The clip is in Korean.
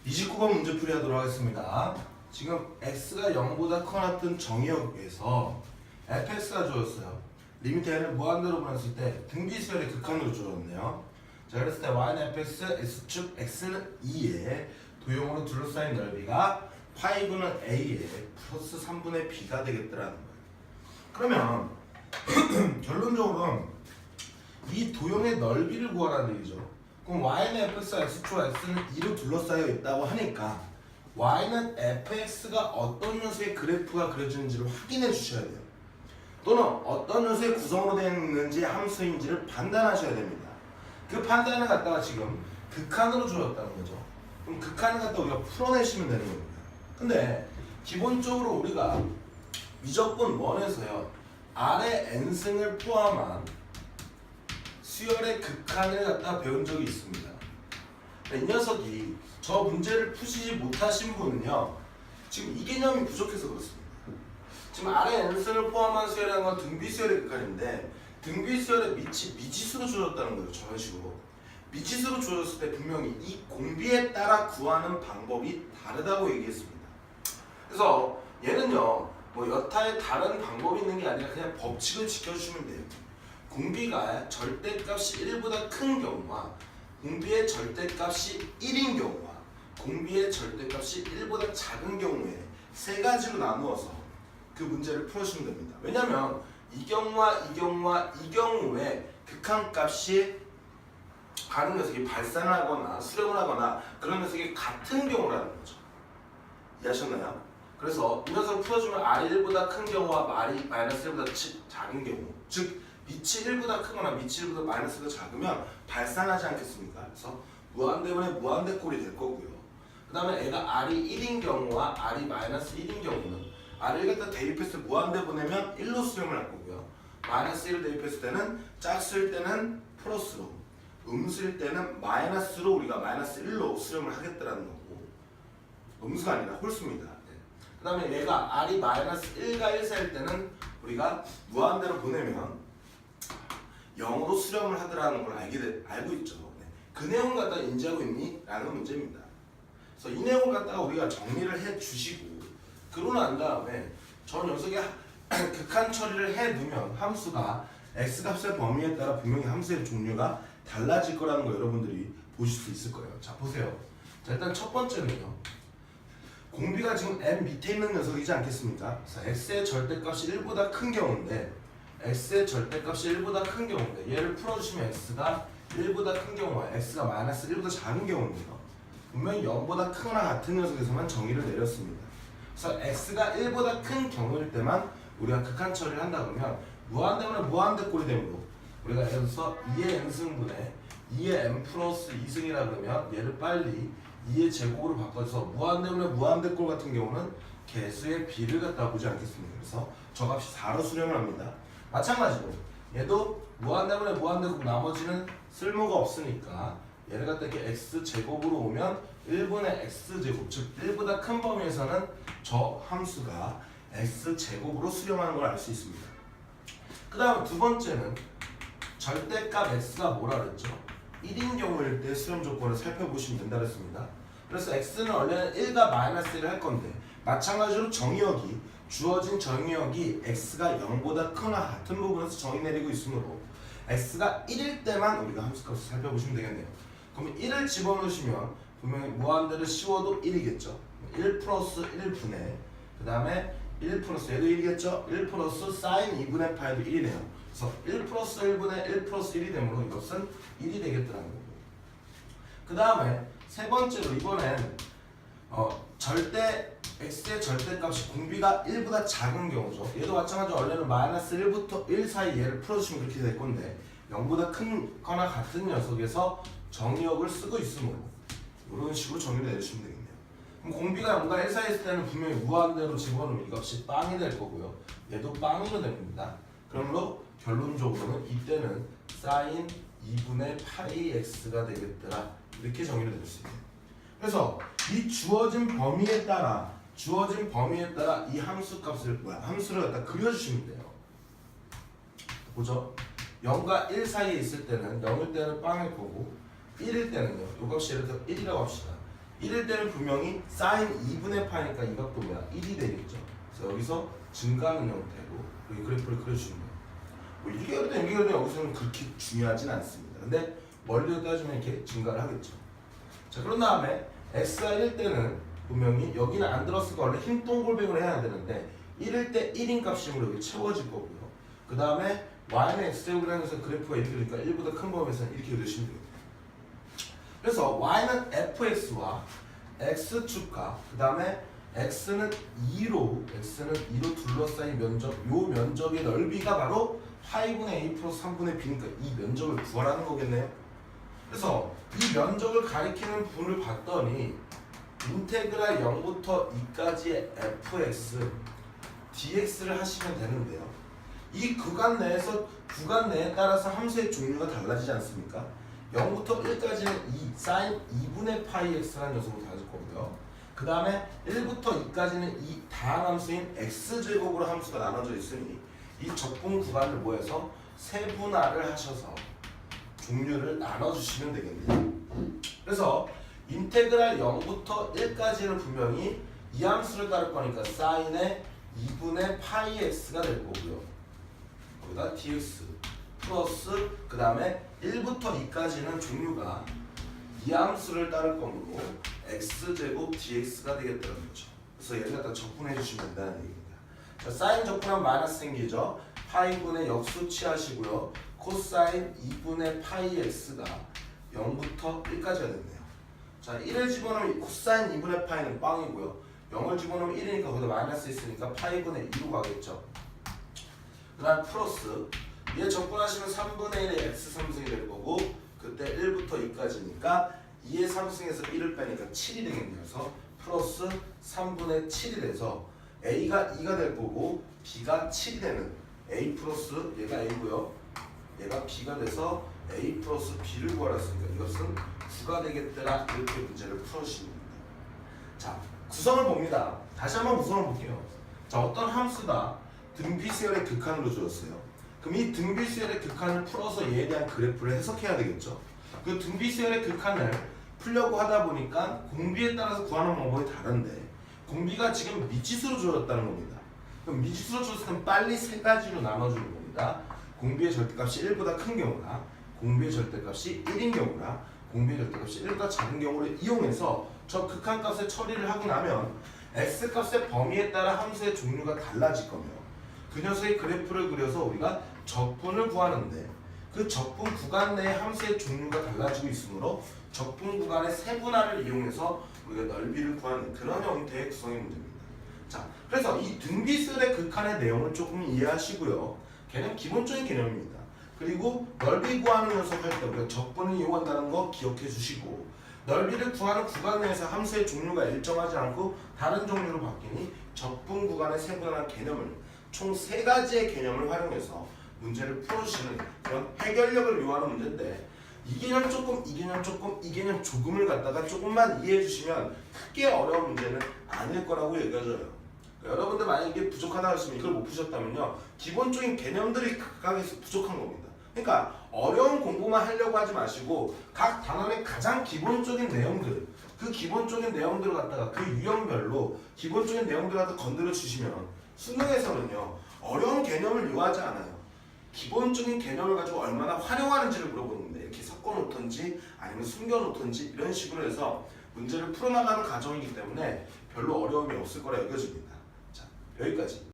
29번 문제풀이 하도록 하겠습니다. 지금 x가 0보다 커나 같은 정의역에서 fx가 주어졌어요. 리미트 n을 무한대로 보냈을 때 등비수열의 극한으로 주어졌네요. 자, 그랬을 때 y는 fx, x축, x는 2에 도형으로 둘러싸인 넓이가 5는 a에 플러스 3분의 b가 되겠더라는 거예요. 그러면 결론적으로 이 도형의 넓이를 구하라는 얘기죠. 그럼 y는 fx와 x축과 x는 2로 둘러싸여 있다고 하니까 y는 fx가 어떤 녀석의 그래프가 그려지는지를 확인해 주셔야 돼요. 또는 어떤 녀석의 구성으로 되어 있는지 함수인지를 판단하셔야 됩니다. 그 판단을 갖다가 지금 극한으로 주어졌다는 거죠. 그럼 극한을 갖다 우리가 풀어내시면 되는 겁니다. 근데 기본적으로 우리가 미적분 1에서요 아래 n승을 포함한 수열의 극한을 갖다 배운 적이 있습니다. 이 녀석이 저 문제를 푸시지 못하신 분은요 지금 이 개념이 부족해서 그렇습니다. 지금 아래 n승을 포함한 수열이라는 건 등비수열의 극한인데 등비수열의 밑이 미지수로 주어졌다는 거예요. 저런 식으로 미지수로 주어졌을 때 분명히 이 공비에 따라 구하는 방법이 다르다고 얘기했습니다. 그래서 얘는요 뭐 여타의 다른 방법이 있는 게 아니라 그냥 법칙을 지켜주시면 돼요. 공비가 절대값이 1보다 큰 경우와 공비의 절대값이 1인 경우와 공비의 절대값이 1보다 작은 경우에 세 가지로 나누어서 그 문제를 풀어주시면 됩니다. 왜냐하면 이 경우와 이 경우와 이 경우에 극한값이 가는 녀석이 발산을 하거나 수렴을 하거나 그런 녀석이 같은 경우라는 거죠. 이해하셨나요? 그래서 이 녀석을 풀어주면 r이 1보다 큰 경우와 r이 마이너스 1보다 작은 경우, 즉 밑이 1보다 크거나 밑이 1보다 마이너스가 작으면 발산하지 않겠습니까? 그래서 무한대분의 무한대꼴이 될 거고요. 그 다음에 애가 r이 1인 경우와 r이 마이너스 1인 경우는 r을 갖다 대입해서 무한대 보내면 1로 수렴을 할 거고요. 마이너스 1을 대입했을 때는 짝수일 때는 플러스로, 음수일 때는 마이너스로 우리가 마이너스 1로 수렴을 하겠다라는 거고, 음수가 아니라 홀수입니다. 그 다음에 얘가 r이 마이너스 1과 1 사이일 때는 우리가 무한대로 보내면 0으로 수렴을 하더라는 걸 알고 있죠. 그 내용을 갖다가 인지하고 있니? 라는 문제입니다. 그래서 이 내용을 갖다가 우리가 정리를 해 주시고 그러고 난 다음에 저 녀석의 극한 처리를 해 두면 함수가 x값의 범위에 따라 분명히 함수의 종류가 달라질 거라는 거 여러분들이 보실 수 있을 거예요. 자 보세요. 자 일단 첫 번째는요. 공비가 지금 n 밑에 있는 녀석이지 않겠습니까? 그래서 x의 절대값이 1보다 큰 경우인데 x의 절대값이 1보다 큰 경우인데 얘를 풀어주시면 x가 1보다 큰 경우와 x가 마이너스 1보다 작은 경우인데요. 분명히 0보다 크거나 같은 녀석에서만 정의를 내렸습니다. 그래서 x가 1보다 큰 경우일 때만 우리가 극한 처리를 한다 그러면 무한대분의 무한대꼴이 되므로 우리가 예를 들어서 2의 n승분의 2의 n 플러스 2승이라 그러면 얘를 빨리 2의 제곱으로 바꿔서 무한대분의 무한대꼴 같은 경우는 개수의 비를 갖다 보지 않겠습니까? 그래서 저 값이 4로 수렴을 합니다. 마찬가지로 얘도 무한대분의 무한대꼴 나머지는 쓸모가 없으니까 얘를 갖다 이렇게 x제곱으로 오면 1분의 x제곱 즉 1보다 큰 범위에서는 저 함수가 x제곱으로 수렴하는 걸 알 수 있습니다. 그 다음 두 번째는 절대값 x가 뭐라 그랬죠? 1인 경우일 때 수렴 조건을 살펴보시면 된다 그랬습니다. 그래서 x는 원래는 1과 마이너스 1을 할 건데 마찬가지로 정의역이 주어진 정의역이 x가 0보다 크거나 같은 부분에서 정의 내리고 있으므로 x가 1일 때만 우리가 함수값을 살펴보시면 되겠네요. 그러면 1을 집어넣으시면 분명히 무한대를 씌워도 1이겠죠. 1 플러스 1분의 그 다음에 1 플러스 얘도 1이겠죠. 1 플러스 사인 2분의 파이도 1이네요. 그래서 1 플러스 1분의 1 플러스 1이 되므로 이것은 1이 되겠더라는 거고. 그 다음에 세 번째로 이번엔 x의 절대값이 공비가 1보다 작은 경우죠. 얘도 마찬가지로 원래는 마이너스 1부터 1 사이 얘를 풀어주시면 그렇게 될 건데 0보다 큰거나 같은 녀석에서 정의역을 쓰고 있으므로 이런 식으로 정의를 내주시면 되겠네요. 그럼 공비가 0과 1 사이에 있을 때는 분명히 무한대로 집어넣으면 이 값이 빵이 될 거고요. 얘도 빵으로 됩니다. 그러므로 결론적으로는 이때는 사인 2분의 파이 x가 되겠더라. 이렇게 정의를 내릴 수 있네요. 그래서 이 주어진 범위에 따라 이 함수 값을 함수를 갖다 그려주시면 돼요. 보죠. 0과 1 사이에 있을 때는 0일 때는 빵일 거고 1일 때는요. 이 값이 예를 들어 1이라고 합시다. 1일 때는 분명히 사인 2분의 파니까 이 각도 뭐야? 1이 되겠죠. 그래서 여기서 증가하는 형태로 여기 그래프를 그려주는 거예요. 뭐 1개월이든 6개월이든 여기서는 그렇게 중요하진 않습니다. 근데 멀리서 따지면 이렇게 증가를 하겠죠. 자, 그런 다음에 x가 1일 때는 분명히 여기는 안 들었으니까 원래 흰 동글뱅이를 해야 되는데 1일 때 1인 값이므로 여기 채워질 거고요. 그 다음에 y는 x제곱을 하면서 그래프가 이렇게 되니까 1보다 큰 범위에서는 이렇게 그려주시면 됩니다. 그래서 y는 fx와 x축과 그 다음에 x는 2로 둘러싸인 면적, 요 면적의 넓이가 바로 파이분의 a 플러스 3분의 b니까 이 면적을 구하라는 거겠네요. 그래서 이 면적을 가리키는 분을 봤더니 인테그랄 0부터 2까지의 fx dx를 하시면 되는데요. 이 구간 내에 따라서 함수의 종류가 달라지지 않습니까? 0부터 1까지는 2 sin 2분의 파이 x라는 녀석으로 달라질 거고요. 그 다음에 1부터 2까지는 이 다항함수인 x제곱으로 함수가 나눠져 있으니 이 적분 구간을 모여서 세분화를 하셔서 종류를 나눠주시면 되겠네요. 그래서 인테그랄 0부터 1까지는 분명히 이 함수를 따를 거니까 사인의 2분의 파이 x가 될 거고요. 거기다 dx 플러스 그 다음에 1부터 2까지는 종류가 이 함수를 따를 거므로 x제곱 dx가 되겠다는 거죠. 그래서 얘를 갖다 적분해 주시면 된다는 얘기입니다. 자, 사인 적분하면 마이너스 생기죠. 파이분의 역수 취하시고요. 코사인 2분의 파이 x가 0부터 1까지가 됐네요. 자, 1을 집어넣으면 코사인 2분의 파이는 빵이고요. 0을 집어넣으면 1이니까 거기다 마이너스 있으니까 파이분의 2로 가겠죠. 그 다음 플러스 얘 적분하시면 3분의 1의 x 3승이 될 거고 그때 1부터 2까지니까 2의 3승에서 1을 빼니까 7이 되겠네요. 그래서 플러스 3분의 7이 돼서 a가 2가 될 거고 b가 7이 되는 a 플러스 얘가 a고요. 얘가 b가 돼서 a 플러스 b를 구하랬으니까 이것은 9가 되겠더라. 이렇게 문제를 풀어주시면 됩니다. 자, 구성을 봅니다. 다시 한번 구성을 볼게요. 자, 어떤 함수가 등비수열의 극한으로 주었어요. 그럼 이 등비수열의 극한을 풀어서 얘에 대한 그래프를 해석해야 되겠죠. 그 등비수열의 극한을 풀려고 하다 보니까 공비에 따라서 구하는 방법이 다른데 공비가 지금 미지수로 주어졌다는 겁니다. 그럼 미지수로 주었을 땐 빨리 세 가지로 나눠주는 겁니다. 공비의 절대값이 1보다 큰 경우나 공비의 절대값이 1인 경우나 공비의 절대값이 1보다 작은 경우를 이용해서 저 극한값의 처리를 하고 나면 x값의 범위에 따라 함수의 종류가 달라질 거며 그 녀석의 그래프를 그려서 우리가 적분을 구하는데 그 적분 구간 내에 함수의 종류가 달라지고 있으므로 적분 구간의 세분화를 이용해서 우리가 넓이를 구하는 그런 형태의 구성의 문제입니다. 자, 그래서 이 등비수열의 극한의 내용을 조금 이해하시고요. 걔는 기본적인 개념입니다. 그리고 넓이 구하는 녀석 할 때 우리가 적분을 이용한다는 거 기억해 주시고 넓이를 구하는 구간 내에서 함수의 종류가 일정하지 않고 다른 종류로 바뀌니 적분 구간의 세분화라는 개념을 총 3가지의 개념을 활용해서 문제를 풀어주시는 그런 해결력을 요하는 문제인데 이 개념 조금, 이 개념 조금, 이 개념 조금을 갖다가 조금만 이해해 주시면 크게 어려운 문제는 아닐 거라고 얘기해줘요. 그러니까 여러분들 만약에 이게 부족하다 하시면 이걸 못 푸셨다면요 기본적인 개념들이 각각에서 부족한 겁니다. 그러니까 어려운 공부만 하려고 하지 마시고 각 단원의 가장 기본적인 내용들 그 기본적인 내용들을 갖다가 그 유형별로 기본적인 내용들을 갖다 건드려 주시면 수능에서는요 어려운 개념을 요하지 않아요. 기본적인 개념을 가지고 얼마나 활용하는지를 물어보는데 이렇게 섞어놓던지 아니면 숨겨놓던지 이런 식으로 해서 문제를 풀어나가는 과정이기 때문에 별로 어려움이 없을 거라 여겨집니다. 자, 여기까지.